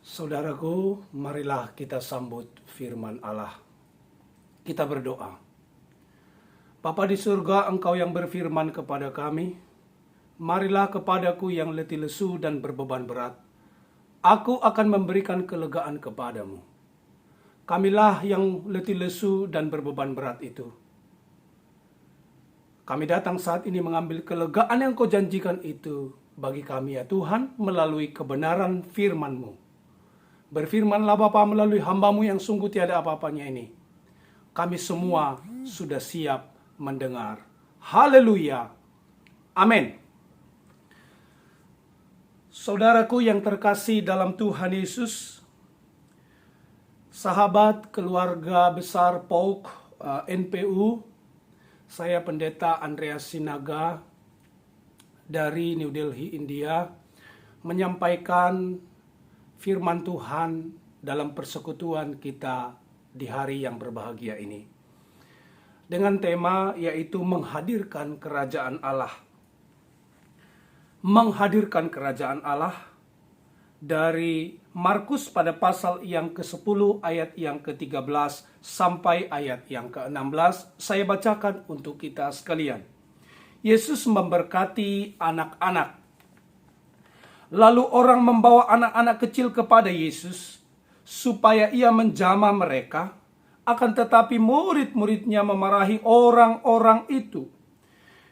Saudaraku, marilah kita sambut firman Allah. Kita berdoa. Bapa di surga, Engkau yang berfirman kepada kami, marilah kepadaku yang letih lesu dan berbeban berat. Aku akan memberikan kelegaan kepadamu. Kamilah yang letih lesu dan berbeban berat itu. Kami datang saat ini mengambil kelegaan yang Kau janjikan itu bagi kami ya Tuhan melalui kebenaran firman-Mu. Berfirmanlah Bapa melalui hamba-Mu yang sungguh tiada apa-apanya ini. Kami semua sudah siap mendengar. Haleluya. Amin. Saudaraku yang terkasih dalam Tuhan Yesus, sahabat keluarga besar POUK NPU, saya Pendeta Andreas Sinaga dari New Delhi, India, menyampaikan firman Tuhan dalam persekutuan kita di hari yang berbahagia ini. Dengan tema yaitu menghadirkan kerajaan Allah. Menghadirkan kerajaan Allah dari Markus pada pasal yang ke-10 ayat yang ke-13 sampai ayat yang ke-16. Saya bacakan untuk kita sekalian. Yesus memberkati anak-anak. Lalu orang membawa anak-anak kecil kepada Yesus supaya ia menjamah mereka, akan tetapi murid-muridnya memarahi orang-orang itu.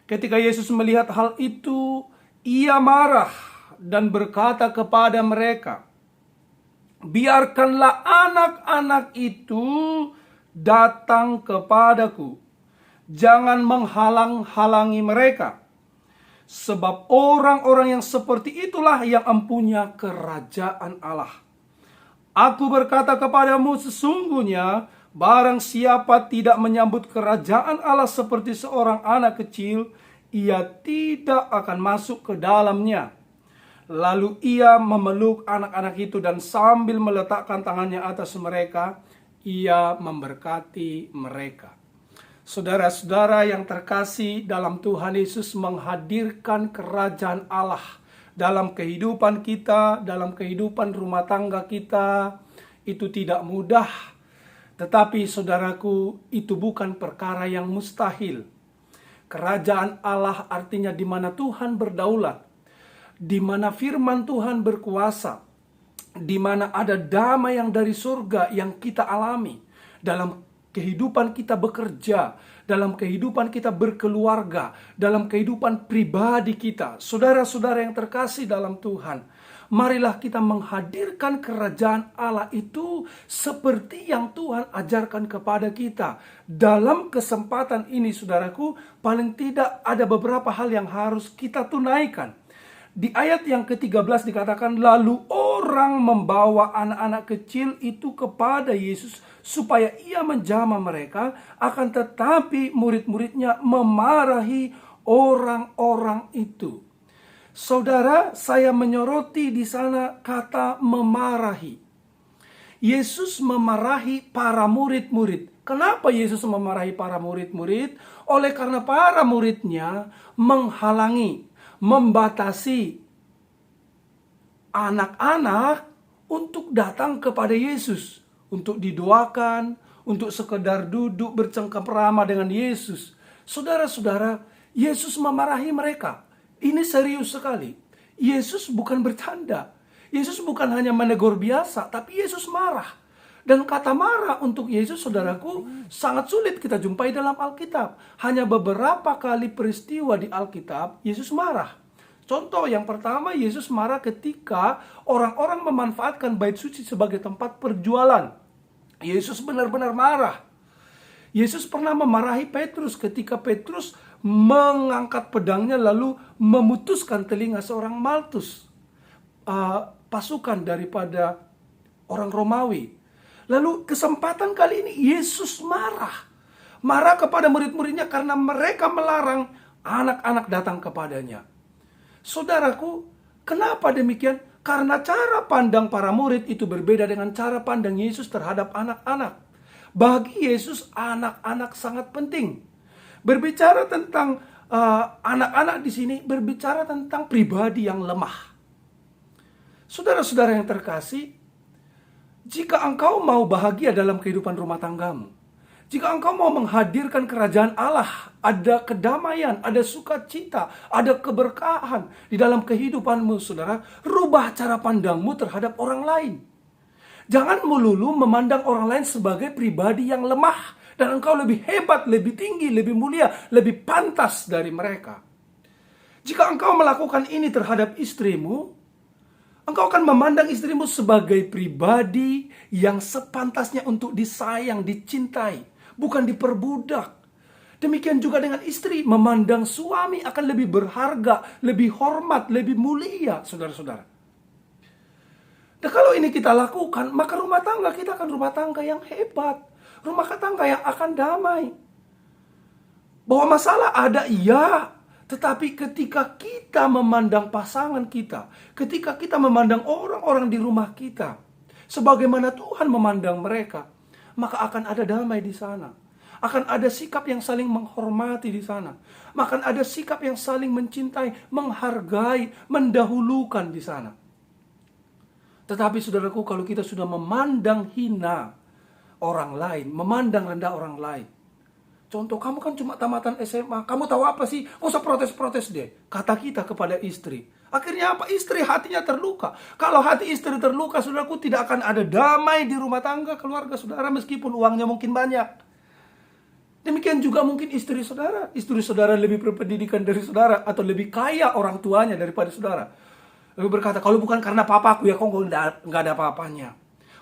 Ketika Yesus melihat hal itu, ia marah dan berkata kepada mereka, biarkanlah anak-anak itu datang kepadaku. Jangan menghalang-halangi mereka. Sebab orang-orang yang seperti itulah yang empunya kerajaan Allah. Aku berkata kepadamu sesungguhnya, barang siapa tidak menyambut kerajaan Allah seperti seorang anak kecil, ia tidak akan masuk ke dalamnya. Lalu ia memeluk anak-anak itu dan sambil meletakkan tangannya atas mereka, ia memberkati mereka. Saudara-saudara yang terkasih dalam Tuhan Yesus, menghadirkan kerajaan Allah dalam kehidupan kita, dalam kehidupan rumah tangga kita, itu tidak mudah. Tetapi saudaraku, itu bukan perkara yang mustahil. Kerajaan Allah artinya di mana Tuhan berdaulat, di mana firman Tuhan berkuasa, di mana ada damai yang dari surga yang kita alami dalam kehidupan kita bekerja, dalam kehidupan kita berkeluarga, dalam kehidupan pribadi kita. Saudara-saudara yang terkasih dalam Tuhan, marilah kita menghadirkan kerajaan Allah itu seperti yang Tuhan ajarkan kepada kita. Dalam kesempatan ini, saudaraku, paling tidak ada beberapa hal yang harus kita tunaikan. Di ayat yang ke-13 dikatakan, lalu orang membawa anak-anak kecil itu kepada Yesus supaya ia menjamah mereka, akan tetapi murid-muridnya memarahi orang-orang itu. Saudara, saya menyoroti di sana kata memarahi. Yesus memarahi para murid-murid. Kenapa Yesus memarahi para murid-murid? Oleh karena para muridnya menghalangi, membatasi anak-anak untuk datang kepada Yesus, untuk didoakan, untuk sekedar duduk bercengkrama dengan Yesus. Saudara-saudara, Yesus memarahi mereka. Ini serius sekali. Yesus bukan bercanda. Yesus bukan hanya menegur biasa, tapi Yesus marah. Dan kata marah untuk Yesus, saudaraku, sangat sulit kita jumpai dalam Alkitab. Hanya beberapa kali peristiwa di Alkitab, Yesus marah. Contoh yang pertama, Yesus marah ketika orang-orang memanfaatkan bait suci sebagai tempat perjualan. Yesus benar-benar marah. Yesus pernah memarahi Petrus ketika Petrus mengangkat pedangnya lalu memutuskan telinga seorang Maltus, pasukan daripada orang Romawi. Lalu kesempatan kali ini Yesus marah. Marah kepada murid-muridnya karena mereka melarang anak-anak datang kepadanya. Saudaraku, kenapa demikian? Karena cara pandang para murid itu berbeda dengan cara pandang Yesus terhadap anak-anak. Bagi Yesus, anak-anak sangat penting. Berbicara tentang anak-anak di sini, berbicara tentang pribadi yang lemah. Saudara-saudara yang terkasih, Jika engkau mau bahagia dalam kehidupan rumah tanggamu, jika engkau mau menghadirkan kerajaan Allah, ada kedamaian, ada sukacita, ada keberkahan di dalam kehidupanmu, saudara, rubah cara pandangmu terhadap orang lain. Jangan melulu memandang orang lain sebagai pribadi yang lemah, dan engkau lebih hebat, lebih tinggi, lebih mulia, lebih pantas dari mereka. Jika engkau melakukan ini terhadap istrimu, engkau akan memandang istrimu sebagai pribadi yang sepantasnya untuk disayang, dicintai, bukan diperbudak. Demikian juga dengan istri, memandang suami akan lebih berharga, lebih hormat, lebih mulia, saudara-saudara. Dan kalau ini kita lakukan, maka rumah tangga kita akan rumah tangga yang hebat, rumah tangga yang akan damai. Bahwa masalah ada, iya. Tetapi ketika kita memandang pasangan kita, ketika kita memandang orang-orang di rumah kita, sebagaimana Tuhan memandang mereka, maka akan ada damai di sana. Akan ada sikap yang saling menghormati di sana. Akan ada sikap yang saling mencintai, menghargai, mendahulukan di sana. Tetapi saudaraku, kalau kita sudah memandang hina orang lain, memandang rendah orang lain. Contoh, kamu kan cuma tamatan SMA, kamu tahu apa sih? Gak usah protes-protes deh, kata kita kepada istri. Akhirnya apa? Istri hatinya terluka. Kalau hati istri terluka, saudaraku, tidak akan ada damai di rumah tangga, keluarga saudara, meskipun uangnya mungkin banyak. Demikian juga mungkin istri saudara. Istri saudara lebih berpendidikan dari saudara, atau lebih kaya orang tuanya daripada saudara. Lalu berkata, kalau bukan karena papaku ya, kok nggak ada apa-apanya.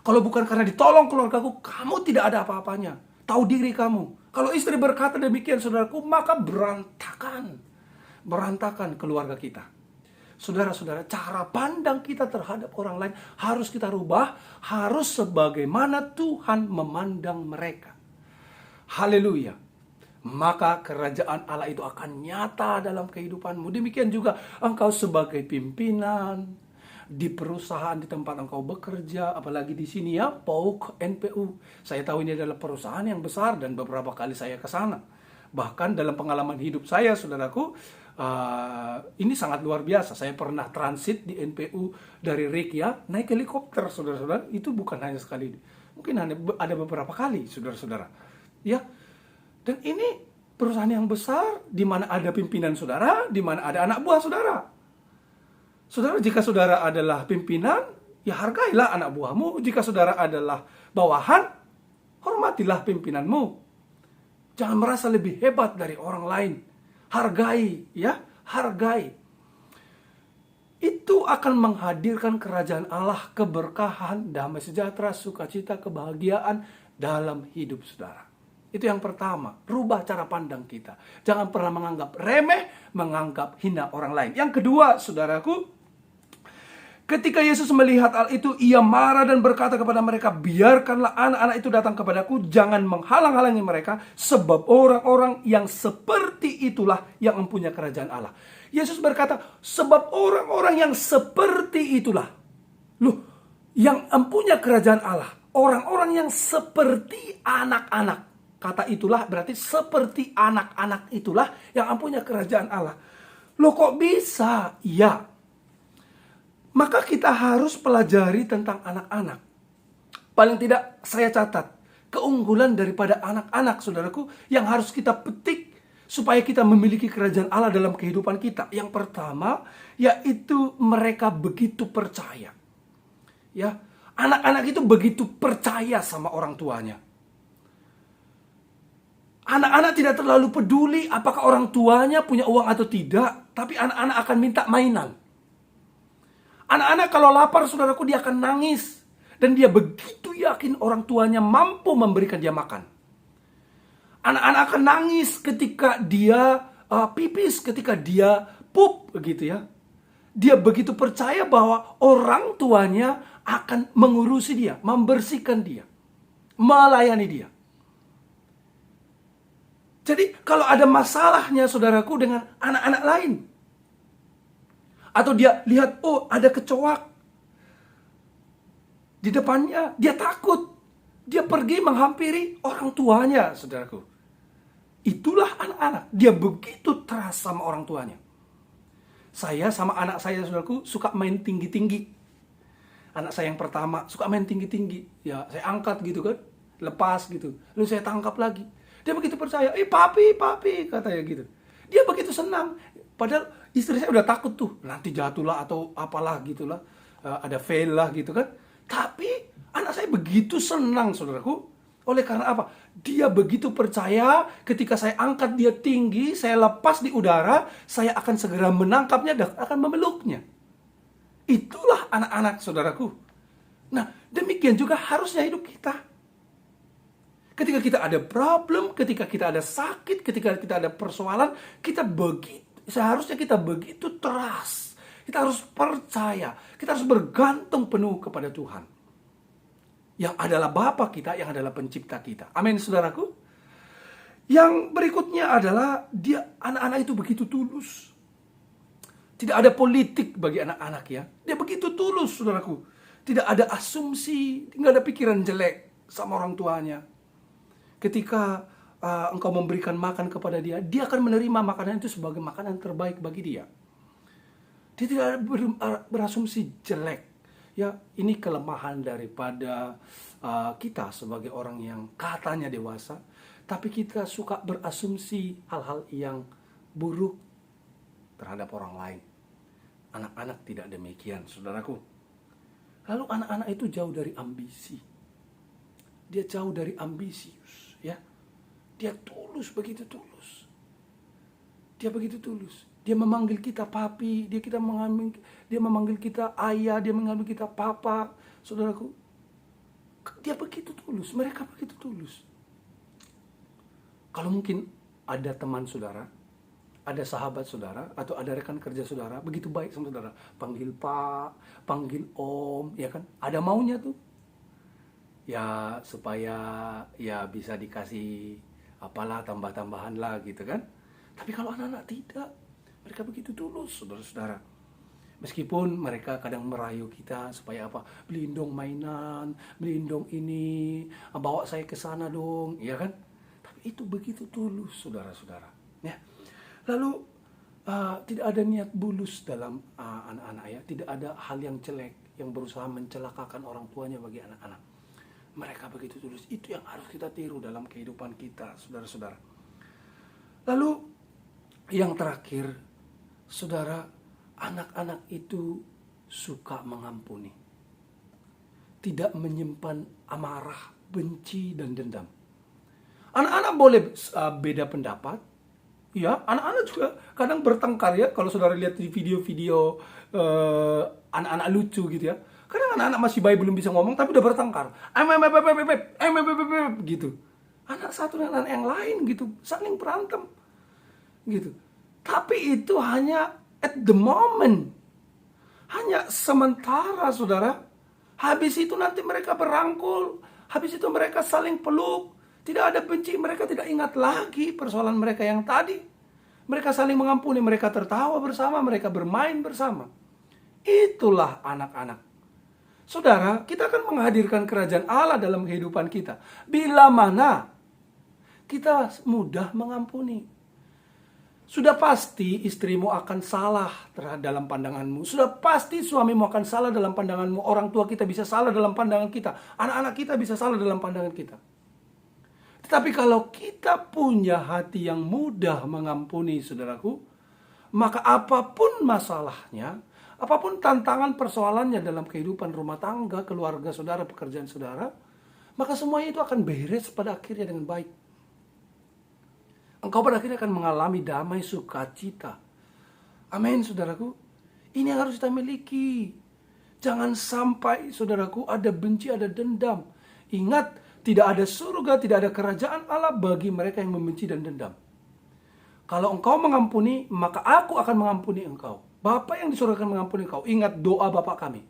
Kalau bukan karena ditolong keluargaku, kamu tidak ada apa-apanya. Tahu diri kamu. Kalau istri berkata demikian, saudaraku, maka berantakan keluarga kita. Saudara-saudara, cara pandang kita terhadap orang lain harus kita rubah, harus sebagaimana Tuhan memandang mereka. Haleluya. Maka kerajaan Allah itu akan nyata dalam kehidupanmu. Demikian juga engkau sebagai pimpinan di perusahaan di tempat engkau bekerja, apalagi di sini ya, PAUK NPU. Saya tahu ini adalah perusahaan yang besar dan beberapa kali saya ke sana. Bahkan dalam pengalaman hidup saya, saudaraku, ini sangat luar biasa. Saya pernah transit di NPU dari Rekia naik helikopter, saudara-saudara. Itu bukan hanya sekali, mungkin hanya ada beberapa kali, saudara-saudara. Ya, dan ini perusahaan yang besar, di mana ada pimpinan saudara, di mana ada anak buah saudara. Saudara, jika saudara adalah pimpinan, ya hargailah anak buahmu. Jika saudara adalah bawahan, hormatilah pimpinanmu. Jangan merasa lebih hebat dari orang lain. Hargai, ya, hargai. Itu akan menghadirkan kerajaan Allah, keberkahan, damai sejahtera, sukacita, kebahagiaan dalam hidup saudara. Itu yang pertama, rubah cara pandang kita. Jangan pernah menganggap remeh, menganggap hina orang lain. Yang kedua, saudaraku, ketika Yesus melihat hal itu, ia marah dan berkata kepada mereka, biarkanlah anak-anak itu datang kepadaku, jangan menghalang-halangi mereka, sebab orang-orang yang seperti itulah yang mempunyai kerajaan Allah. Yesus berkata, sebab orang-orang yang seperti itulah, yang mempunyai kerajaan Allah, orang-orang yang seperti anak-anak. Kata itulah berarti seperti anak-anak itulah yang mempunyai kerajaan Allah. Loh, kok bisa? Ya. Maka kita harus pelajari tentang anak-anak. Paling tidak saya catat keunggulan daripada anak-anak, saudaraku, yang harus kita petik supaya kita memiliki kerajaan Allah dalam kehidupan kita. Yang pertama, yaitu mereka begitu percaya. Ya, anak-anak itu begitu percaya sama orang tuanya. Anak-anak tidak terlalu peduli apakah orang tuanya punya uang atau tidak, tapi anak-anak akan minta mainan. Anak-anak kalau lapar, saudaraku, dia akan nangis. Dan dia begitu yakin orang tuanya mampu memberikan dia makan. Anak-anak akan nangis ketika dia pipis, ketika dia pup, begitu ya. Dia begitu percaya bahwa orang tuanya akan mengurusi dia, membersihkan dia, melayani dia. Jadi kalau ada masalahnya, saudaraku, dengan anak-anak lain, atau dia lihat, oh ada kecoak di depannya, dia takut. Dia pergi menghampiri orang tuanya, saudaraku. Itulah anak-anak. Dia begitu trust sama orang tuanya. Saya sama anak saya, saudaraku, suka main tinggi-tinggi. anak saya yang pertama suka main tinggi-tinggi. Ya, saya angkat gitu kan, lepas gitu. Lalu saya tangkap lagi. Dia begitu percaya, papi, katanya gitu. Dia begitu senang. Padahal istri saya udah takut tuh, nanti jatuh lah atau apalah gitulah. Ada fail lah gitu kan. Tapi anak saya begitu senang, saudaraku. Oleh karena apa? Dia begitu percaya ketika saya angkat dia tinggi, saya lepas di udara, saya akan segera menangkapnya dan akan memeluknya. Itulah anak-anak, saudaraku. Nah, demikian juga harusnya hidup kita. Ketika kita ada problem, ketika kita ada sakit, ketika kita ada persoalan, seharusnya kita begitu trust. Kita harus percaya, kita harus bergantung penuh kepada Tuhan. Yang adalah Bapa kita, yang adalah pencipta kita. Amin, saudaraku. Yang berikutnya adalah anak-anak itu begitu tulus. Tidak ada politik bagi anak-anak ya. Dia begitu tulus, saudaraku. Tidak ada asumsi, tidak ada pikiran jelek sama orang tuanya. Ketika engkau memberikan makan kepada dia, dia akan menerima makanan itu sebagai makanan terbaik bagi dia. Dia tidak berasumsi jelek. Ya, ini kelemahan daripada kita sebagai orang yang katanya dewasa, tapi kita suka berasumsi hal-hal yang buruk terhadap orang lain. Anak-anak tidak demikian, saudaraku. Lalu anak-anak itu jauh dari ambisi. Dia jauh dari ambisius, ya. Dia tulus, begitu tulus. Dia begitu tulus. Dia memanggil kita papi, dia memanggil kita ayah, dia memanggil kita papa, saudaraku. Dia begitu tulus, mereka begitu tulus. Kalau mungkin ada teman saudara, ada sahabat saudara, atau ada rekan kerja saudara, begitu baik sama saudara, panggil pak, panggil om, ya kan? Ada maunya tuh. Ya, supaya ya bisa dikasih apalah, tambah-tambahan lah gitu kan. Tapi kalau anak-anak tidak, mereka begitu tulus, saudara-saudara. Meskipun mereka kadang merayu kita supaya apa? Beliin dong mainan, beliin dong ini, bawa saya ke sana dong, ya kan? Tapi itu begitu tulus, saudara-saudara. Ya. Lalu tidak ada niat bulus dalam anak-anak ya. Tidak ada hal yang jelek yang berusaha mencelakakan orang tuanya bagi anak-anak. Mereka begitu tulus. Itu yang harus kita tiru dalam kehidupan kita, saudara-saudara. Lalu yang terakhir, saudara, anak-anak itu suka mengampuni. Tidak menyimpan amarah, benci, dan dendam. Anak-anak boleh beda pendapat. Ya, anak-anak juga kadang bertengkar ya. Kalau saudara lihat di video-video anak-anak lucu gitu ya. Kadang anak-anak masih bayi belum bisa ngomong tapi udah bertengkar. Gitu. Anak satu dengan anak yang lain gitu, saling berantem. Gitu. Tapi itu hanya at the moment. Hanya sementara, saudara. Habis itu nanti mereka berangkul. Habis itu mereka saling peluk. Tidak ada benci, mereka tidak ingat lagi persoalan mereka yang tadi. Mereka saling mengampuni, mereka tertawa bersama, mereka bermain bersama. Itulah anak-anak. Saudara, kita akan menghadirkan kerajaan Allah dalam kehidupan kita. Bila mana kita mudah mengampuni. Sudah pasti istrimu akan salah dalam pandanganmu. Sudah pasti suamimu akan salah dalam pandanganmu. Orang tua kita bisa salah dalam pandangan kita. Anak-anak kita bisa salah dalam pandangan kita. Tetapi kalau kita punya hati yang mudah mengampuni, saudaraku, maka apapun masalahnya, apapun tantangan persoalannya dalam kehidupan rumah tangga, keluarga saudara, pekerjaan saudara, maka semuanya itu akan beres pada akhirnya dengan baik. Engkau pada akhirnya akan mengalami damai sukacita. Amin, saudaraku. Ini yang harus kita miliki. Jangan sampai, saudaraku, ada benci, ada dendam. Ingat, tidak ada surga, tidak ada kerajaan Allah bagi mereka yang membenci dan dendam. Kalau engkau mengampuni, maka aku akan mengampuni engkau. Bapa yang di surga akan mengampuni engkau. Ingat doa Bapa kami.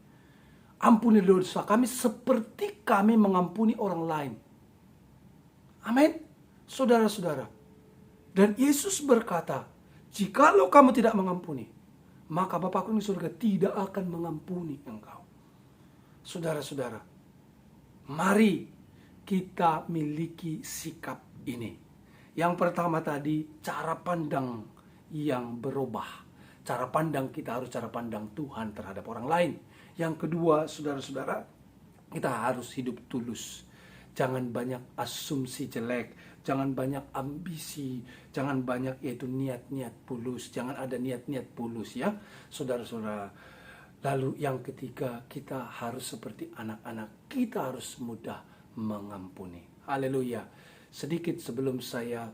Ampuni dosa kami seperti kami mengampuni orang lain. Amin. Saudara-saudara. Dan Yesus berkata, jikalau kamu tidak mengampuni, maka Bapakku di surga tidak akan mengampuni engkau. Saudara-saudara, mari kita miliki sikap ini. Yang pertama tadi, cara pandang yang berubah. Cara pandang kita harus cara pandang Tuhan terhadap orang lain. Yang kedua, saudara-saudara, kita harus hidup tulus. Jangan banyak asumsi jelek, jangan banyak ambisi, jangan banyak yaitu niat-niat bulus, jangan ada niat-niat bulus ya, saudara-saudara. Lalu yang ketiga, kita harus seperti anak-anak, kita harus mudah mengampuni. Haleluya. Sedikit sebelum saya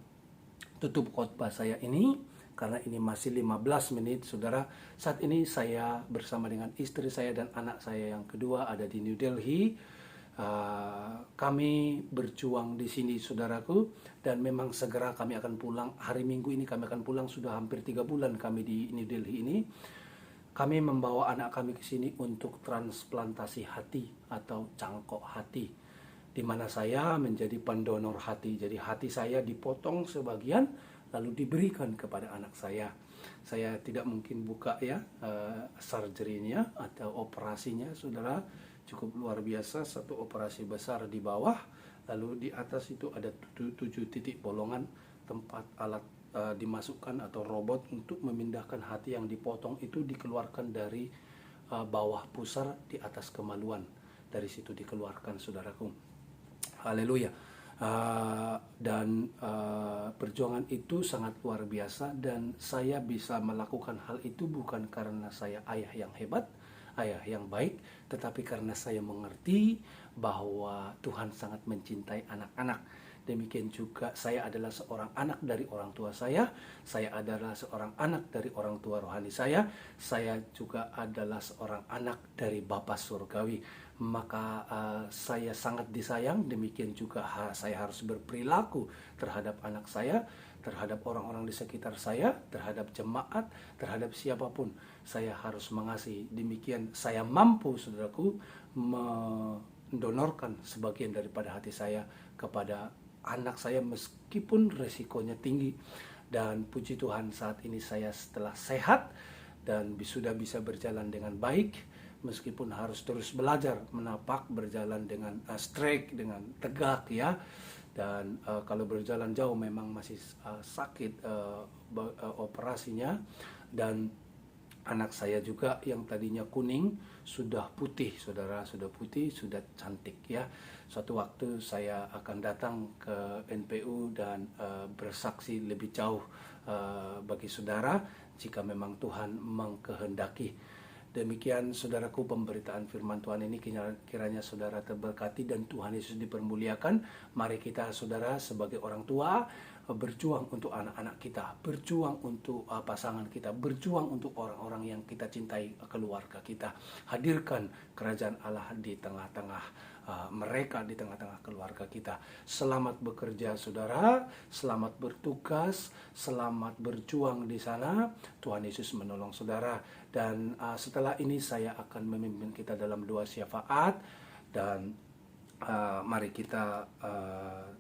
tutup khotbah saya ini, karena ini masih 15 menit, saudara. Saat ini saya bersama dengan istri saya dan anak saya yang kedua ada di New Delhi. Kami berjuang di sini, saudaraku, dan memang segera kami akan pulang. Hari Minggu ini kami akan pulang, sudah hampir 3 bulan kami di New Delhi ini. Kami membawa anak kami ke sini untuk transplantasi hati atau cangkok hati, di mana saya menjadi pendonor hati. Jadi hati saya dipotong sebagian lalu diberikan kepada anak saya. Saya tidak mungkin buka ya surgery-nya atau operasinya, saudara. Cukup luar biasa, satu operasi besar di bawah, lalu di atas itu ada 7 titik bolongan tempat alat dimasukkan atau robot untuk memindahkan hati yang dipotong itu dikeluarkan dari bawah pusar di atas kemaluan. Dari situ dikeluarkan, saudaraku. Haleluya. Dan perjuangan itu sangat luar biasa, dan saya bisa melakukan hal itu bukan karena saya ayah yang hebat, ayah yang baik, tetapi karena saya mengerti bahwa Tuhan sangat mencintai anak-anak. Demikian juga saya adalah seorang anak dari orang tua saya adalah seorang anak dari orang tua rohani saya juga adalah seorang anak dari Bapa Surgawi. Maka saya sangat disayang, demikian juga saya harus berperilaku terhadap anak saya, terhadap orang-orang di sekitar saya, terhadap jemaat, terhadap siapapun. Saya harus mengasihi. Demikian saya mampu, saudaraku, mendonorkan sebagian daripada hati saya kepada anak saya meskipun resikonya tinggi. Dan puji Tuhan, saat ini saya setelah sehat dan sudah bisa berjalan dengan baik, meskipun harus terus belajar menapak, berjalan dengan straight, dengan tegak ya. Dan kalau berjalan jauh memang masih sakit operasinya. Dan anak saya juga yang tadinya kuning sudah putih, saudara, sudah putih, sudah cantik ya. Suatu waktu saya akan datang ke NPU dan bersaksi lebih jauh bagi saudara jika memang Tuhan mengkehendaki. Demikian, saudaraku, pemberitaan firman Tuhan ini, kiranya saudara terberkati dan Tuhan Yesus dipermuliakan. Mari kita, saudara, sebagai orang tua berjuang untuk anak-anak kita, berjuang untuk pasangan kita, berjuang untuk orang-orang yang kita cintai, keluarga kita. Hadirkan kerajaan Allah di tengah-tengah mereka, di tengah-tengah keluarga kita. Selamat bekerja, saudara, selamat bertugas, selamat berjuang di sana. Tuhan Yesus menolong saudara. Dan setelah ini saya akan memimpin kita dalam doa syafaat. Dan mari kita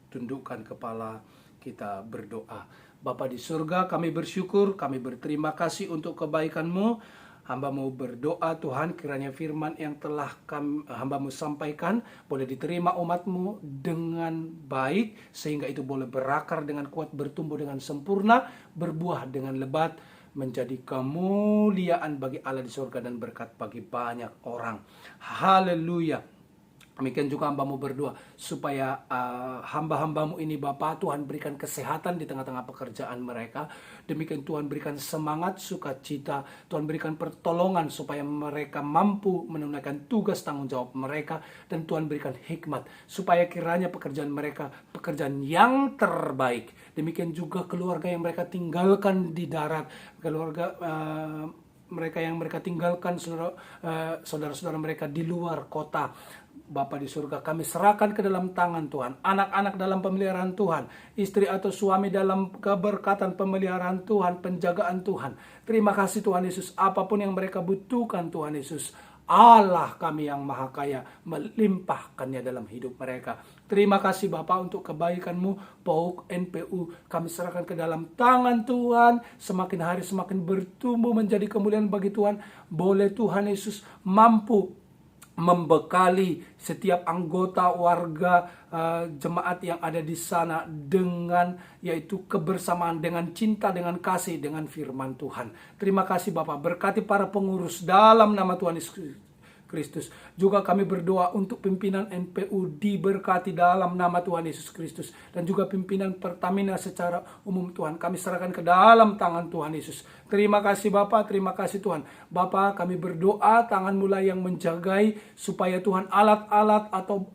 tundukkan kepala, kita berdoa. Bapa di surga, kami bersyukur, kami berterima kasih untuk kebaikan-Mu. Hamba-Mu berdoa, Tuhan, kiranya firman yang telah Hamba-Mu sampaikan boleh diterima umat-Mu dengan baik, sehingga itu boleh berakar dengan kuat, bertumbuh dengan sempurna, berbuah dengan lebat, menjadi kemuliaan bagi Allah di surga dan berkat bagi banyak orang. Haleluya. Demikian juga hamba-Mu berdoa supaya hamba-hamba-Mu ini, Bapa, Tuhan berikan kesehatan di tengah-tengah pekerjaan mereka. Demikian Tuhan berikan semangat, sukacita, Tuhan berikan pertolongan supaya mereka mampu menunaikan tugas tanggung jawab mereka. Dan Tuhan berikan hikmat supaya kiranya pekerjaan mereka pekerjaan yang terbaik. Demikian juga keluarga yang mereka tinggalkan di darat, keluarga mereka yang mereka tinggalkan, saudara-saudara mereka di luar kota. Bapa di surga, kami serahkan ke dalam tangan Tuhan. Anak-anak dalam pemeliharaan Tuhan, istri atau suami dalam keberkatan pemeliharaan Tuhan, penjagaan Tuhan. Terima kasih Tuhan Yesus, apapun yang mereka butuhkan Tuhan Yesus, Allah kami yang maha kaya melimpahkannya dalam hidup mereka. Terima kasih Bapa untuk kebaikan-Mu. PAUK NPU kami serahkan ke dalam tangan Tuhan. Semakin hari semakin bertumbuh menjadi kemuliaan bagi Tuhan. Boleh Tuhan Yesus mampu membekali setiap anggota warga jemaat yang ada di sana dengan yaitu kebersamaan, dengan cinta, dengan kasih, dengan firman Tuhan. Terima kasih Bapak, berkati para pengurus dalam nama Tuhan Yesus Kristus. Juga kami berdoa untuk pimpinan NPU diberkati dalam nama Tuhan Yesus Kristus. Dan juga pimpinan Pertamina secara umum Tuhan. Kami serahkan ke dalam tangan Tuhan Yesus. Terima kasih Bapa, terima kasih Tuhan. Bapa, kami berdoa tangan-Mu lah yang menjagai supaya Tuhan alat-alat atau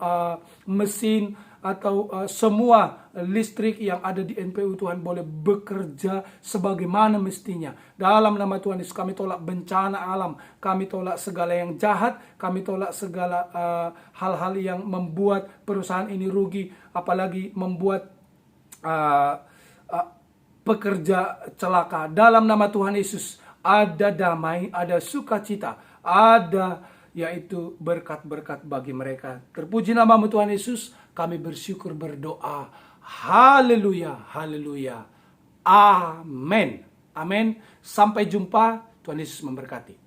mesin atau semua listrik yang ada di NPU Tuhan boleh bekerja sebagaimana mestinya. Dalam nama Tuhan Yesus kami tolak bencana alam, kami tolak segala yang jahat, kami tolak segala hal-hal yang membuat perusahaan ini rugi, apalagi membuat pekerja celaka. Dalam nama Tuhan Yesus ada damai, ada sukacita, ada yaitu berkat-berkat bagi mereka. Terpuji nama-Mu Tuhan Yesus, kami bersyukur berdoa. Haleluya, haleluya. Amin. Amin. Sampai jumpa. Tuhan Yesus memberkati.